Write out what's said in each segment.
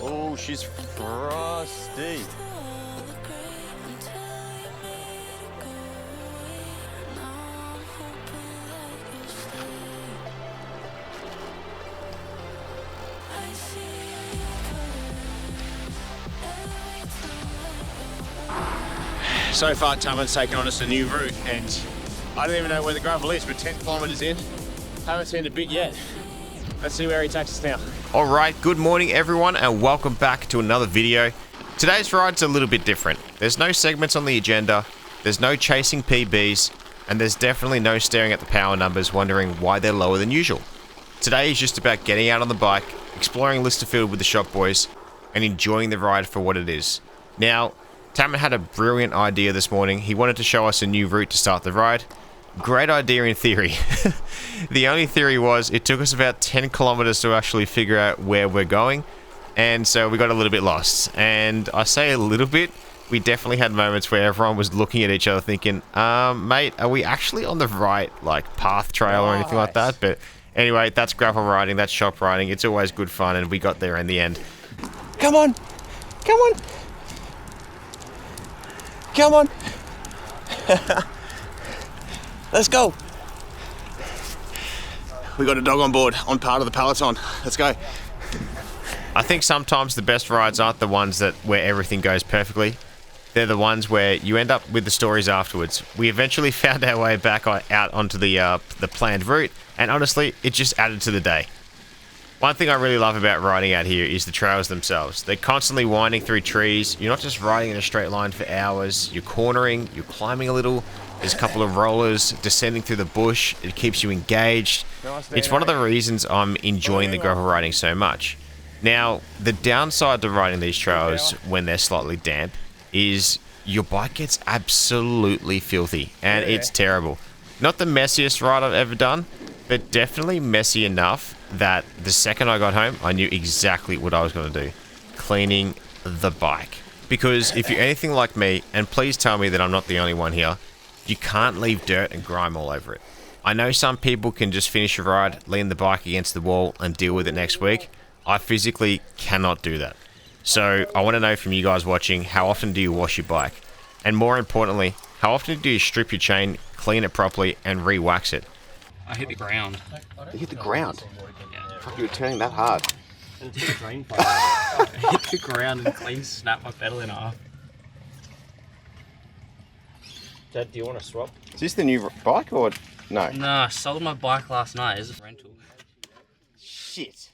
Oh, she's frosty. So far, Taman's taken on us a new route, and I don't even know where the gravel is, but 10 kilometres in, haven't seen a bit yet. Let's see where he takes us now. All right, good morning everyone, and welcome back to another video. Today's ride's a little bit different. There's no segments on the agenda, there's no chasing PBs, and there's definitely no staring at the power numbers wondering why they're lower than usual. Today is just about getting out on the bike, exploring Lysterfield with the shop boys, and enjoying the ride for what it is. Now, Taman had a brilliant idea this morning. He wanted to show us a new route to start the ride. Great idea in theory. The only theory was it took us about 10 kilometers to actually figure out where we're going, and so we got a little bit lost. And I say a little bit, we definitely had moments where everyone was looking at each other thinking, mate, are we actually on the right path trail or anything like that? But anyway, that's gravel riding, that's shop riding. It's always good fun, and we got there in the end. Come on, come on. Come on. Let's go. We got a dog on board on part of the peloton. Let's go. I think sometimes the best rides aren't the ones where everything goes perfectly. They're the ones where you end up with the stories afterwards. We eventually found our way back out onto the planned route, and honestly, it just added to the day. One thing I really love about riding out here is the trails themselves. They're constantly winding through trees. You're not just riding in a straight line for hours. You're cornering, you're climbing a little. There's a couple of rollers descending through the bush. It keeps you engaged. It's one of the reasons I'm enjoying the gravel riding so much. Now, the downside to riding these trails when they're slightly damp is your bike gets absolutely filthy, and it's terrible. Not the messiest ride I've ever done, but definitely messy enough that the second I got home, I knew exactly what I was going to do. Cleaning the bike. Because if you're anything like me, and please tell me that I'm not the only one here, you can't leave dirt and grime all over it. I know some people can just finish a ride, lean the bike against the wall, and deal with it next week. I physically cannot do that. So I want to know from you guys watching, how often do you wash your bike? And more importantly, how often do you strip your chain, clean it properly, and re-wax it? I hit the ground. You hit the ground? Fuck, you were turning that hard. I hit the ground and clean snapped my pedal in half. Dad, do you want to swap? Is this the new bike or no? No, I sold my bike last night. It's a rental. Shit.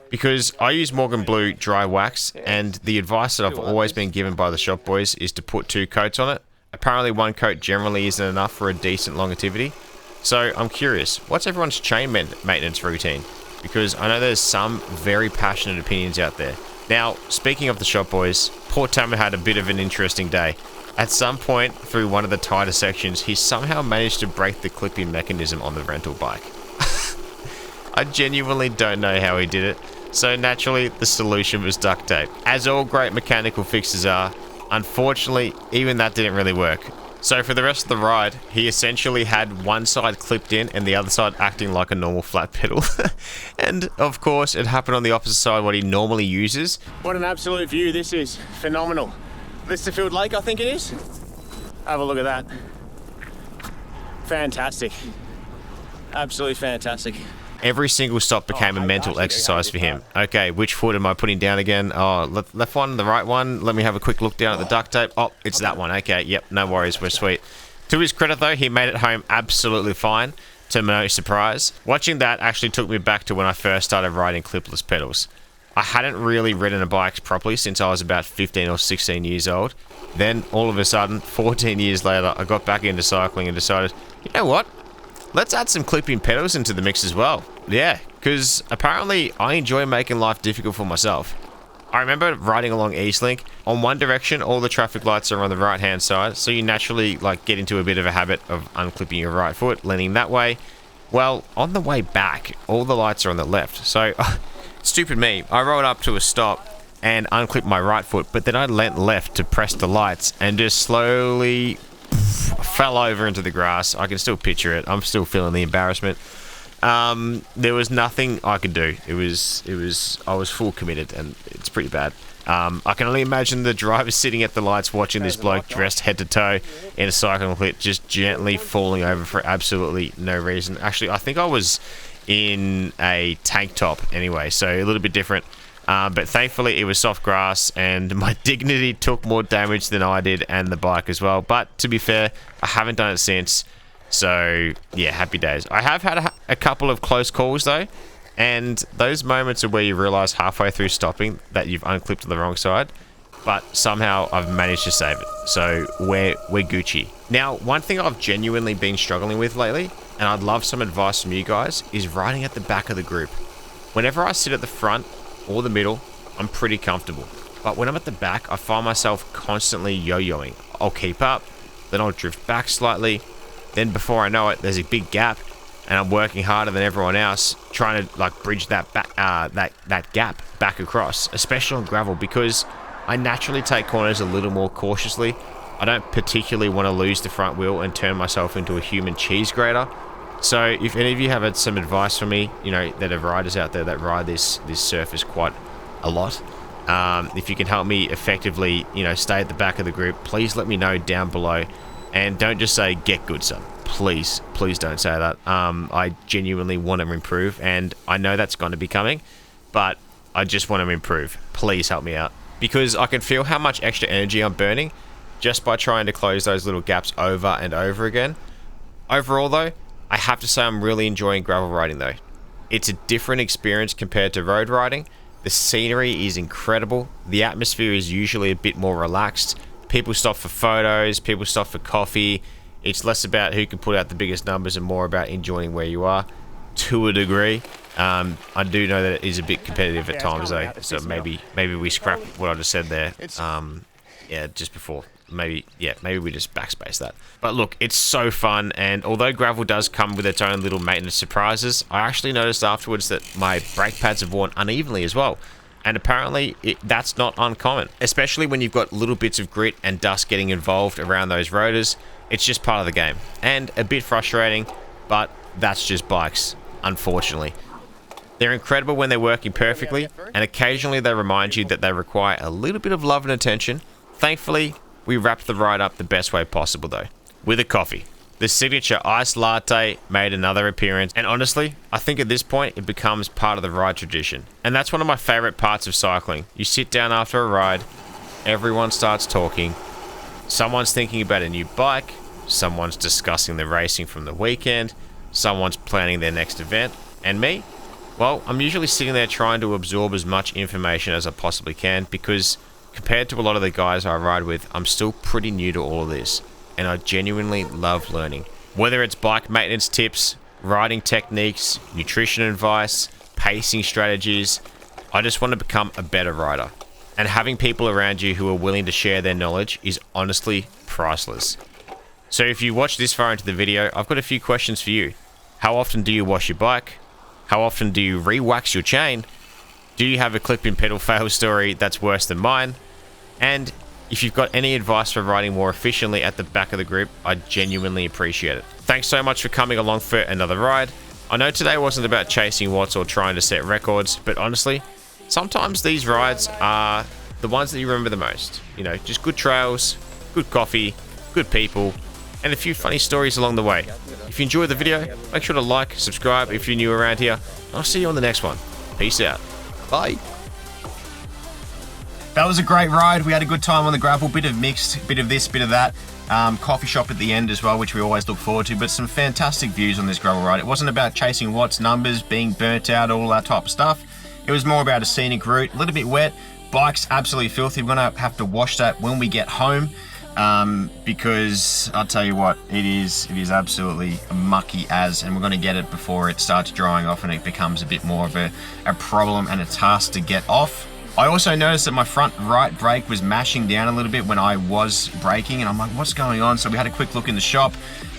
Because I use Morgan Blue dry wax, and the advice that I've always been given by the shop boys is to put 2 coats on it. Apparently 1 coat generally isn't enough for a decent longevity. So I'm curious, what's everyone's chain maintenance routine? Because I know there's some very passionate opinions out there. Now, speaking of the shop boys, poor Taman had a bit of an interesting day. At some point through one of the tighter sections, he somehow managed to break the clip-in mechanism on the rental bike. I genuinely don't know how he did it. So naturally, the solution was duct tape. As all great mechanical fixes are, unfortunately, even that didn't really work. So for the rest of the ride, he essentially had one side clipped in and the other side acting like a normal flat pedal. And of course, it happened on the opposite side what he normally uses. What an absolute view this is. Phenomenal. Lysterfield Lake, I think it is. Have a look at that. Fantastic. Absolutely fantastic. Every single stop became a mental exercise for him. Okay, which foot am I putting down again? Oh, left one, the right one. Let me have a quick look down at the duct tape. Oh, it's that one. Okay, yep, no worries, we're sweet. To his credit though, he made it home absolutely fine, to no surprise. Watching that actually took me back to when I first started riding clipless pedals. I hadn't really ridden a bike properly since I was about 15 or 16 years old. Then, all of a sudden, 14 years later, I got back into cycling and decided, you know what? Let's add some clipping pedals into the mix as well. Yeah, because apparently I enjoy making life difficult for myself. I remember riding along Eastlink. On one direction, all the traffic lights are on the right-hand side, so you naturally get into a bit of a habit of unclipping your right foot, leaning that way. Well, on the way back, all the lights are on the left. So, stupid me, I rolled up to a stop and unclipped my right foot, but then I leant left to press the lights and just slowly fell over into the grass. I can still picture it. I'm still feeling the embarrassment. There was nothing I could do. I was full committed, and it's pretty bad. I can only imagine the driver sitting at the lights watching this bloke dressed head to toe in a cycling kit just gently falling over for absolutely no reason. Actually, I think I was in a tank top anyway, so a little bit different. But thankfully it was soft grass, and my dignity took more damage than I did, and the bike as well. But to be fair, I haven't done it since. So yeah, happy days. I have had a couple of close calls though, and those moments are where you realize halfway through stopping that you've unclipped to the wrong side, but somehow I've managed to save it. So we're Gucci. Now, one thing I've genuinely been struggling with lately, and I'd love some advice from you guys, is riding at the back of the group. Whenever I sit at the front or the middle, I'm pretty comfortable. But when I'm at the back, I find myself constantly yo-yoing. I'll keep up, then I'll drift back slightly. Then before I know it, there's a big gap, and I'm working harder than everyone else trying to like bridge that back, that gap back across, especially on gravel, because I naturally take corners a little more cautiously. I don't particularly want to lose the front wheel and turn myself into a human cheese grater. So if any of you have some advice for me, you know, that are riders out there that ride this surface quite a lot, if you can help me effectively, you know, stay at the back of the group, please let me know down below. And don't just say, get good, son. Please don't say that. I genuinely want to improve, and I know that's going to be coming, but I just want to improve. Please help me out. Because I can feel how much extra energy I'm burning just by trying to close those little gaps over and over again. Overall though, I have to say I'm really enjoying gravel riding though. It's a different experience compared to road riding. The scenery is incredible. The atmosphere is usually a bit more relaxed. People stop for photos, people stop for coffee. It's less about who can put out the biggest numbers and more about enjoying where you are, to a degree. I do know that it is a bit competitive at times though, so maybe we scrap what I just said there. Yeah, just before. Maybe we just backspace that. But look, it's so fun, and although gravel does come with its own little maintenance surprises, I actually noticed afterwards that my brake pads have worn unevenly as well. And apparently that's not uncommon, especially when you've got little bits of grit and dust getting involved around those rotors. It's just part of the game, and a bit frustrating, but that's just bikes, unfortunately. They're incredible when they're working perfectly, and occasionally they remind you that they require a little bit of love and attention. Thankfully, we wrapped the ride up the best way possible though, with a coffee. The signature iced latte made another appearance, and honestly, I think at this point it becomes part of the ride tradition. And that's one of my favorite parts of cycling. You sit down after a ride, everyone starts talking, someone's thinking about a new bike, someone's discussing the racing from the weekend, someone's planning their next event, and me? Well, I'm usually sitting there trying to absorb as much information as I possibly can, because compared to a lot of the guys I ride with, I'm still pretty new to all of this, and I genuinely love learning. Whether it's bike maintenance tips, riding techniques, nutrition advice, pacing strategies, I just want to become a better rider. And having people around you who are willing to share their knowledge is honestly priceless. So if you watch this far into the video, I've got a few questions for you. How often do you wash your bike? How often do you re-wax your chain? Do you have a clip-in pedal fail story that's worse than mine? And if you've got any advice for riding more efficiently at the back of the group, I genuinely appreciate it. Thanks so much for coming along for another ride. I know today wasn't about chasing watts or trying to set records, but honestly, sometimes these rides are the ones that you remember the most. You know, just good trails, good coffee, good people, and a few funny stories along the way. If you enjoyed the video, make sure to like, subscribe if you're new around here. I'll see you on the next one. Peace out. Bye. That was a great ride. We had a good time on the gravel, bit of mixed, bit of this, bit of that. Coffee shop at the end as well, which we always look forward to, but some fantastic views on this gravel ride. It wasn't about chasing watts, numbers, being burnt out, all that type of stuff. It was more about a scenic route, a little bit wet. Bike's absolutely filthy. We're gonna have to wash that when we get home, because I'll tell you what, it is absolutely mucky as, and we're gonna get it before it starts drying off and it becomes a bit more of a problem and a task to get off. I also noticed that my front right brake was mashing down a little bit when I was braking, and I'm like, what's going on? So we had a quick look in the shop.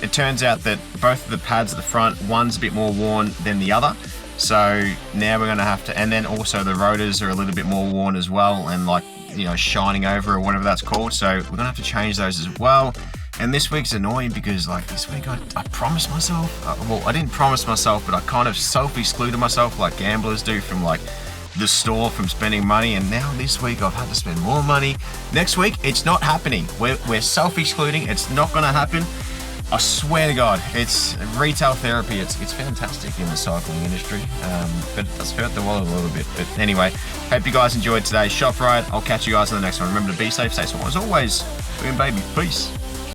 It turns out that both of the pads at the front, one's a bit more worn than the other. So now we're gonna have to, and then also the rotors are a little bit more worn as well, and like, you know, shining over or whatever that's called. So we're gonna have to change those as well. And this week's annoying because like this week I promised myself, well, I didn't promise myself, but I kind of self-excluded myself like gamblers do from like the store, from spending money. And now this week I've had to spend more money. Next week, it's not happening. We're self-excluding. It's not going to happen. I swear to God, it's retail therapy. It's fantastic in the cycling industry, but it does hurt the wallet a little bit. But anyway, hope you guys enjoyed today's shop ride. I'll catch you guys in the next one. Remember to be safe, stay small as always. Boom, baby. Peace.